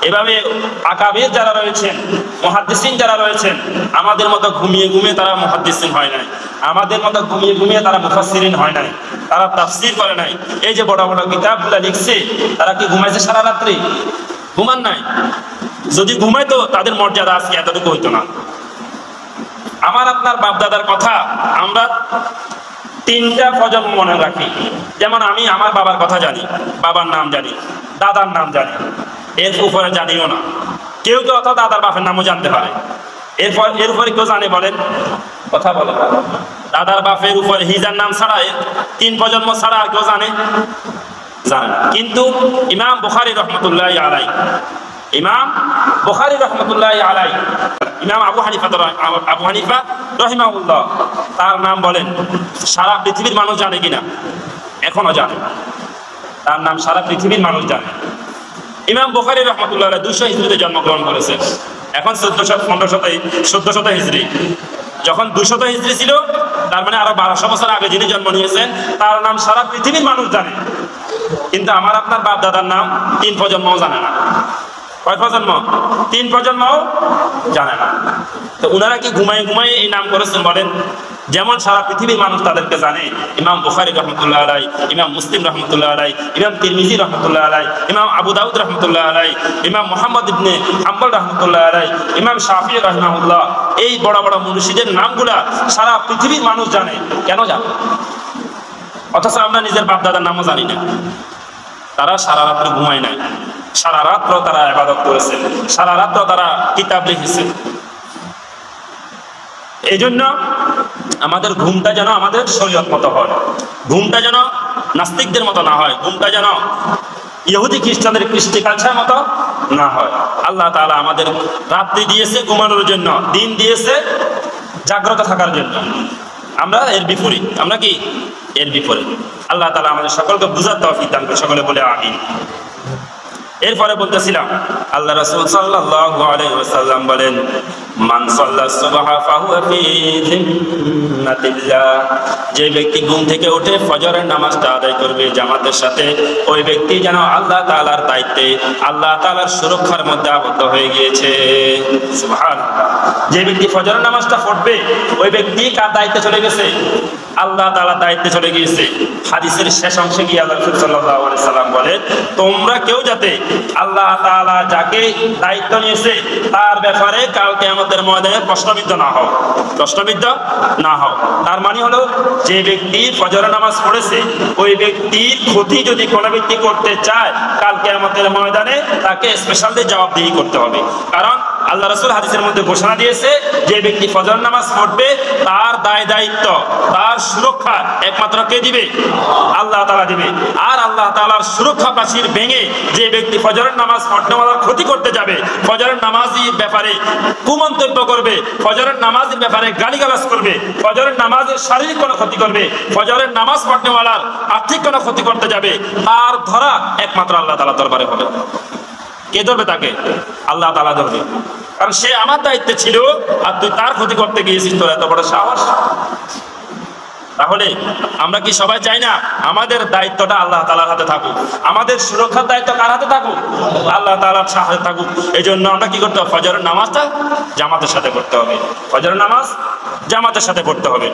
এভাবে আকাবির যারা রয়েছেন, মুহাদ্দিসিন যারা রয়েছেন, আমাদের মতো ঘুমিয়ে ঘুমিয়ে তারা মুহাদ্দিসিন হয় নাই, আমাদের মতো ঘুমিয়ে ঘুমিয়ে তারা মুফাসসিরিন হয় নাই, তারা তাফসীর করে নাই। এই যে বড় বড় কিতাবগুলো লিখছে, তারা কি ঘুমাইছে সারা রাত্রি? ঘুমান নাই। যদি ঘুমাইতো তাদের মর্যাদা আজকে এতটুকু হইতো না। আমার আপনার বাপদাদার কথা আমরা 3টা প্রজন্ম মনে রাখি। যেমন আমি আমার বাবার কথা জানি, বাবার নাম জানি, দাদার নাম জানি, এর উপরে জানিও না। কেউ কেউ অথবা দাদার বাপের নামও জানতে পারে। এর উপরে কেউ জানে? বলেন, কথা বলেন। দাদার বাপের উপরে হিজার নাম ছাড়া 3 প্রজন্ম ছাড়া আর কেউ জানে? জানে না। কিন্তু ইমাম বুখারী রহমতুল্লাহি আলাইহি, ইমাম বুখারী রহমতুল্লাহি আলাইহি, ইমাম আবু হানিফা রহিমাহুল্লাহ, তার নাম বলেন সারা পৃথিবীর মানুষ জানে কিনা? এখনো জানে। তার নাম সারা পৃথিবীর মানুষ জানে। ইমাম বুখারী রহমতুল্লাহ আলাইহি 200 হিজরিতে জন্মগ্রহণ করেছেন। এখন 1400 হিজরি। যখন 200 হিজরি ছিল, তার মানে আরো 1200 বছর আগে যিনি জন্ম নিয়েছেন, তার নাম সারা পৃথিবীর মানুষ জানে। কিন্তু আমার আপনার বাপ দাদার নাম 3 প্রজন্মও জানে না। কয় প্রজন্ম? 3 প্রজন্মও জানে না। তো ওনারা কি ঘুমাই ঘুমাই এই নাম করেছেন? বলেন। যেমন সারা পৃথিবীর মানুষ তাদেরকে জানে, ইমাম বুখারী রহমতুল্লাহ আলাইহি, ইমাম মুসলিম রহমতুল্লাহ আলাইহি, ইমাম তিরমিজি রহমতুল্লাহ আলাইহি, ইমাম আবু দাউদ রহমতুল্লাহ আলাইহি, ইমাম মুহাম্মদ ইবনে হাম্বল রহমতুল্লাহ আলাইহি, ইমাম শাফিঈ রাহিমাহুল্লাহ, এই বড় বড় মুনশিদের নামগুলা সারা পৃথিবীর মানুষ জানে। কেন জানে? অথচ আমরা নিজের বাপ দাদার নামও জানি না। তারা সারা রাত্র ঘুমায় নাই, সারা রাত্র তারা ইবাদত করেছে, সারা রাত্র তারা কিতাব লিখেছে। এই জন্য আমাদের ঘুমটা যেন আমাদের শরীয়ত মতো হয়, ঘুমটা যেন নাস্তিকদের মতো না হয়, ঘুমটা যেন ইহুদি খ্রিস্টানদের কৃষ্টি কালচার মতো না হয়। আল্লাহ তাআলা আমাদের রাত্রি দিয়েছে ঘুমানোর জন্য, দিন দিয়েছে জাগ্রত থাকার জন্য। আমরা এর বিপরীত। আমরা কি এর বিপরীত? আল্লাহ তাআলা আমাদের সকলকে বুঝার তৌফিক দান করে। সকলে বলে আমিন। এরপরে বলতেছিলাম, আল্লাহ রাসূল সাল্লাল্লাহু আলাইহি ওয়াসাল্লাম বলেন, মান সাল্লা সুবহা ফাহুয়া ফি জিন্নাতিল্লাহ, যে ব্যক্তি ঘুম থেকে উঠে ফজরের নামাজটা আদায় করবে জামাতের সাথে, ওই ব্যক্তি যেন আল্লাহ তাআলার দায়িত্বে, আল্লাহ তাআলার সুরক্ষার মধ্যে আবদ্ধ হয়ে গিয়েছে। সুবহানাল্লাহ। যে ব্যক্তি ফজরের নামাজটা পড়বে, ওই ব্যক্তি কার দায়িত্বে চলে গেছে? আল্লাহ তাআলার দায়িত্বে চলে গিয়েছে। হাদিসের শেষ অংশে গিয়ে আল্লাহ রাসূল সাল্লাল্লাহু আলাইহি সাল্লাম বলেন, তোমরা কেউ যাতে আল্লাহ তাআলা যাকে দায়িত্ব নিয়েছে তার ব্যাপারে কাল কিয়ামতের ময়দানে প্রশ্নবিদ্ধ না হও, প্রশ্নবিদ্ধ না হও। তার মানে হলো, যে ব্যক্তি ফজরের নামাজ পড়েছে, ওই ব্যক্তির ক্ষতি যদি কোনো ব্যক্তি করতে চায়, কাল কিয়ামতের ময়দানে তাকে স্পেশালি জবাবদিহি করতে হবে। কারণ আল্লাহ রাসূল হাদিসের মধ্যে ঘোষণা দিয়েছে, যে ব্যক্তি ফজর নামাজ পড়বে তার দায়িত্ব, তার সুরক্ষা একমাত্র কে দিবে? আল্লাহ তাআলা দিবে। আর আল্লাহ তাআলার সুরক্ষা প্রাচীর ভেঙে যে ব্যক্তি ফজরের নামাজ পড়নেওয়ালার ক্ষতি করতে যাবে, ফজরের নামাজের ব্যাপারে কুমন্তব্য করবে, ফজরের নামাজের ব্যাপারে গালিগালাজ করবে, ফজরের নামাজের শারীরিক কোনো ক্ষতি করবে, ফজরের নামাজ পড়নেওয়ালার আর্থিক কোনো ক্ষতি করতে যাবে, তার ধরা একমাত্র আল্লাহ তাআলার দরবারে হবে। কে ধরবে তাকে? আল্লাহ তাআলা ধরবে। কারণ সে আমার দায়িত্বে ছিল, আর তুই তার ক্ষতি করতে গিয়েছিস, তোর এত বড় সাহস। তাহলে আমরা কি সবাই চাই না আমাদের দায়িত্বটা আল্লাহ তাআলার হাতে থাকুক, আমাদের সুরক্ষার দায়িত্ব কার হাতে থাকুক? আল্লাহ তাআলার হাতে থাকুক। এই জন্য আমরা কি করতে হবে? ফজরের নামাজটা জামাতের সাথে পড়তে হবে, ফজরের নামাজ জামাতের সাথে পড়তে হবে।